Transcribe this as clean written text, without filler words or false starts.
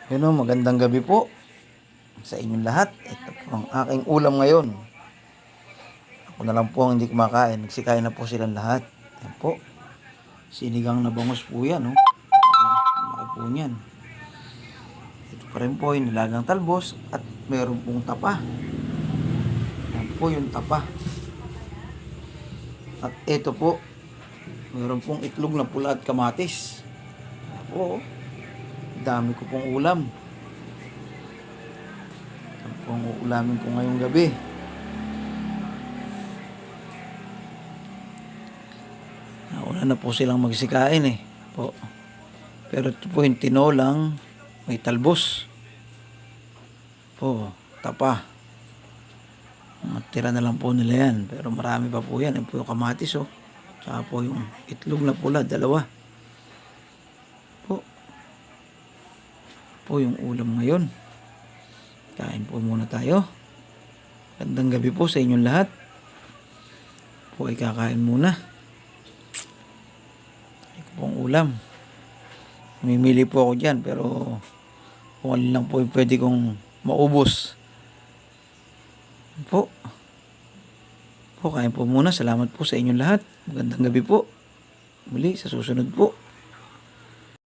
Yun o, magandang gabi po sa inyong lahat. Ito po ang aking ulam ngayon. Ako na lang po ang hindi kumakain. Nagsikain na po silang lahat. Yan po. Sinigang na bangus po yan. Oh. Ang laki po niyan. Ito pa rin po yung nilagang talbos at meron pong tapa. Yan po yung tapa. At ito po, meron pong itlog na pula at kamatis. Yan po. Dami ko pong ulam. Yan po ang uulamin ko ngayong gabi. Nauna na po silang magsikain po. Pero ito po yung tinolang may talbos po, tapa. Tira na lang po nila yan. Pero marami pa po yan. Yan po yung kamatis Saka po yung itlog na pula, dalawa. Po yung ulam ngayon. Kain po muna tayo. Gandang gabi po sa inyong lahat. Po ay kakain muna. Ito pong ulam. Mamimili po ako dyan pero kung alin lang po yung pwede kong maubos. Po, kain po muna. Salamat po sa inyong lahat. Magandang gabi po. Muli sa susunod po.